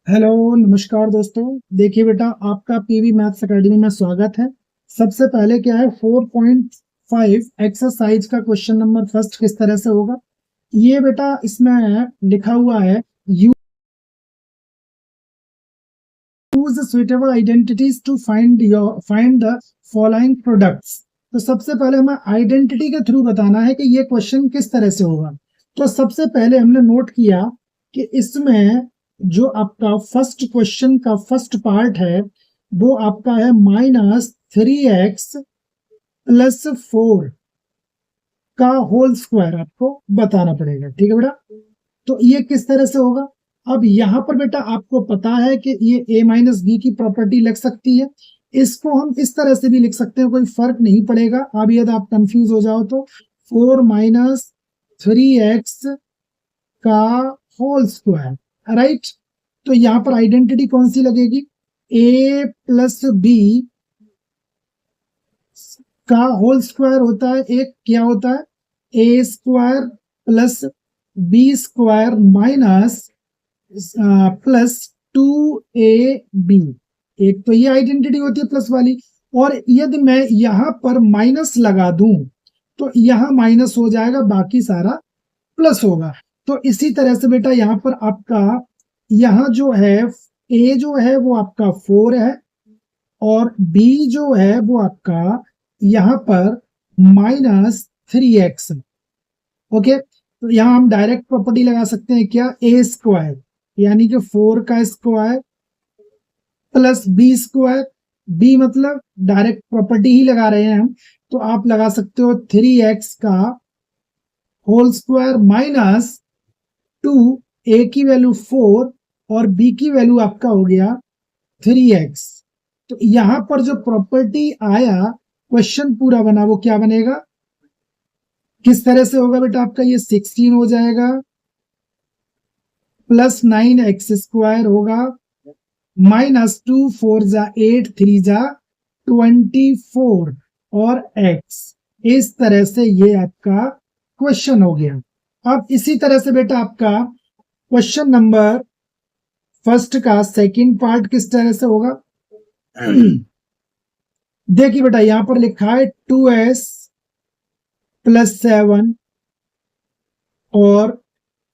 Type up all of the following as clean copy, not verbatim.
Hello नमस्कार दोस्तों। देखिए बेटा, आपका पीवी मैथ्स एकेडमी में स्वागत है। सबसे पहले क्या है, 4.5 एक्सरसाइज का क्वेश्चन नंबर फर्स्ट किस तरह से होगा। ये बेटा इसमें लिखा हुआ है, use suitable identities to find the following products. तो सबसे पहले हमें आइडेंटिटी के थ्रू बताना है कि ये क्वेश्चन किस तरह से होगा। तो सबसे पहले हमने नोट किया कि इसमें जो आपका फर्स्ट क्वेश्चन का फर्स्ट पार्ट है वो आपका है -3x+4 का होल स्क्वायर आपको बताना पड़ेगा। ठीक है बेटा, तो ये किस तरह से होगा। अब यहाँ पर बेटा आपको पता है कि ये a-b की प्रॉपर्टी लग सकती है। इसको हम इस तरह से भी लिख सकते हैं, कोई फर्क नहीं पड़ेगा। अब यदि आप कंफ्यूज हो जाओ तो 4-3x का होल स्क्वायर, राइट। तो यहाँ पर आइडेंटिटी कौन सी लगेगी, a+b का होल स्क्वायर होता है, एक क्या होता है, a² + b² माइनस +2ab। एक तो ये आइडेंटिटी होती है प्लस वाली, और यदि मैं यहां पर माइनस लगा दूं तो यहां माइनस हो जाएगा, बाकी सारा प्लस होगा। तो इसी तरह से बेटा यहाँ पर आपका यहाँ जो है a जो है वो आपका 4 है, और b जो है वो आपका यहाँ पर -3x। ओके, तो यहाँ हम डायरेक्ट प्रॉपर्टी लगा सकते हैं, क्या, a² यानी कि 4 का स्क्वायर प्लस b²। b मतलब डायरेक्ट प्रॉपर्टी ही लगा रहे हैं हम, तो आप लगा सकते हो 3x का होल स्क्वायर माइनस 2, a की वैल्यू 4 और b की वैल्यू आपका हो गया 3x। तो यहां पर जो प्रॉपर्टी आया, क्वेश्चन पूरा बना, वो क्या बनेगा, किस तरह से होगा बेटा, आपका ये 16 हो जाएगा +9x² होगा -2 4 × 8 3 × 24 और x। इस तरह से ये आपका क्वेश्चन हो गया। अब इसी तरह से बेटा आपका क्वेश्चन नंबर फर्स्ट का सेकंड पार्ट किस तरह से होगा। देखिए बेटा यहां पर लिखा है 2s+7 और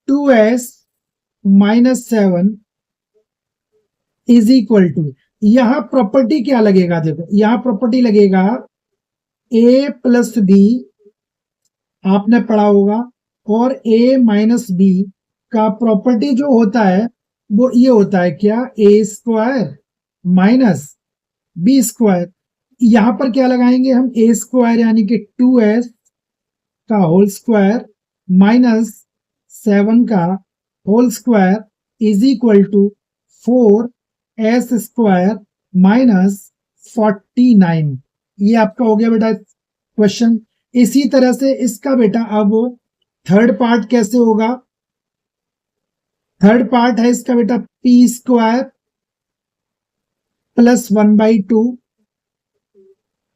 2s-7 = यहां प्रॉपर्टी क्या लगेगा, देखो यहां प्रॉपर्टी लगेगा a+b, आपने पढ़ा होगा, और a-b का प्रॉपर्टी जो होता है वो ये होता है, क्या, a² माइनस b²। यहां पर क्या लगाएंगे हम, a² यानी कि 2s का होल स्क्वायर माइनस 7 का होल स्क्वायर = 4s² माइनस 49। ये आपका हो गया बेटा क्वेश्चन। इसी तरह से इसका बेटा अब थर्ड पार्ट कैसे होगा। थर्ड पार्ट है इसका बेटा p² + 1/2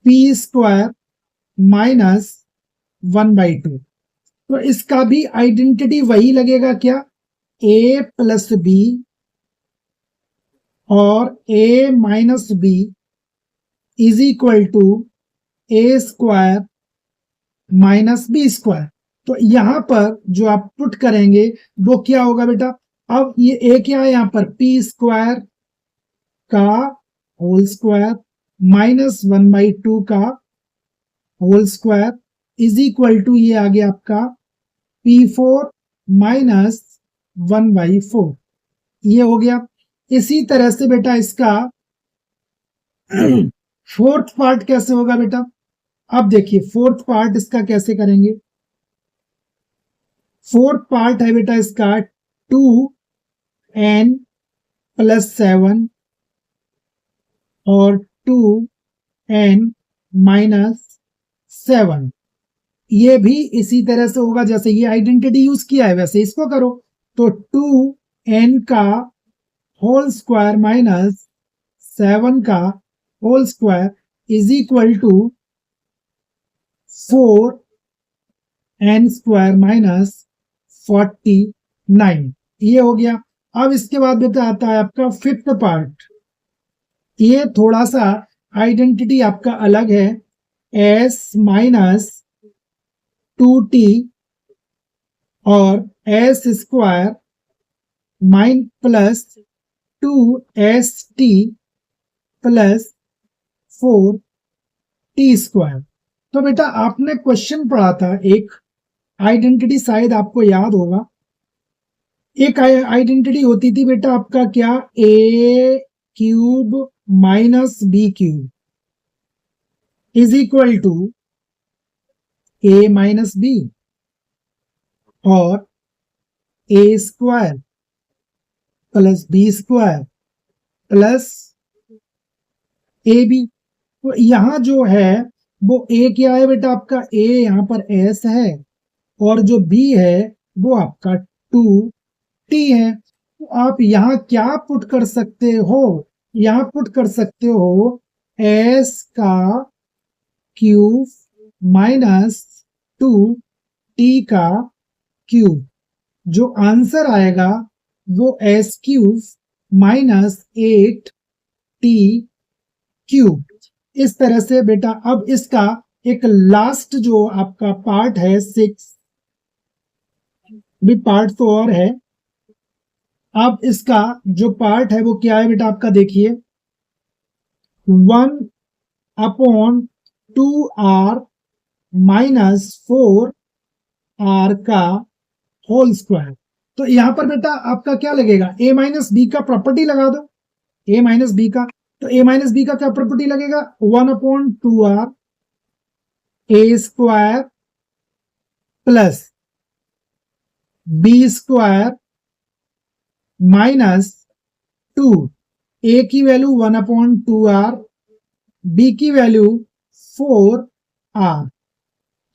p² माइनस 1/2। तो इसका भी आइडेंटिटी वही लगेगा, क्या, a+b और a-b = a² माइनस b²। तो यहां पर जो आप पुट करेंगे वो क्या होगा बेटा, अब ये a क्या है, यहां पर p² का होल स्क्वायर माइनस 1/2 का होल स्क्वायर = ये आ गया आपका p4 माइनस 1/4। ये हो गया। इसी तरह से बेटा इसका फोर्थ पार्ट कैसे होगा बेटा। अब देखिए फोर्थ पार्ट इसका कैसे करेंगे। फोर्थ पार्ट है बेटा इसका 2n+7 और 2n-7। ये भी इसी तरह से होगा, जैसे ये आइडेंटिटी यूज किया है वैसे इसको करो। तो 2n का होल स्क्वायर माइनस 7 का होल स्क्वायर = 4n² माइनस 49। ये हो गया। अब इसके बाद बेटा आता है आपका फिफ्थ पार्ट। ये थोड़ा सा आइडेंटिटी आपका अलग है। s माइनस 2t और s square mine plus 2st plus 4t square. तो बेटा आपने क्वेश्चन पढ़ा था एक आइडेंटिटी, शायद आपको याद होगा। एक आइडेंटिटी होती थी बेटा आपका क्या, a cube minus B cube is equal to a minus B और a square plus B square plus A B. तो यहां जो है वो a क्या है बेटा आपका, a यहां पर s है और जो b है वो आपका 2t है। तो आप यहां क्या पुट कर सकते हो, यहां पुट कर सकते हो s का क्यूब माइनस 2t का क्यूब। जो आंसर आएगा वो s cube minus 8t cube. इस तरह से बेटा अब इसका एक लास्ट जो आपका पार्ट है 6, भी पार्ट तो और है। अब इसका जो पार्ट है वो क्या है बेटा आपका, देखिए 1/2r माइनस 4r का होल स्क्वायर। तो यहां पर बेटा आपका क्या लगेगा, a माइनस बी का प्रॉपर्टी लगा दो, a माइनस बी का। तो a माइनस बी का क्या प्रॉपर्टी लगेगा, 1/2r a square plus B square minus 2, a की वैल्यू 1/2r, b की वैल्यू 4r।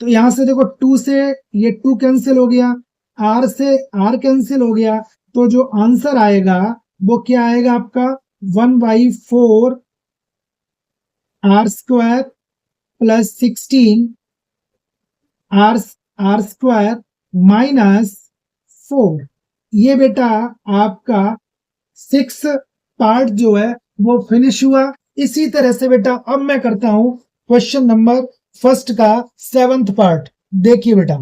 तो यहां से देखो 2 से ये 2 कैंसिल हो गया, r से r कैंसिल हो गया। तो जो आंसर आएगा वो क्या आएगा आपका, 1/4 r square plus 16 r square minus 4। ये बेटा आपका 6 पार्ट जो है वो फिनिश हुआ। इसी तरह से बेटा अब मैं करता हूं क्वेश्चन नंबर फर्स्ट का 7th पार्ट। देखिए बेटा,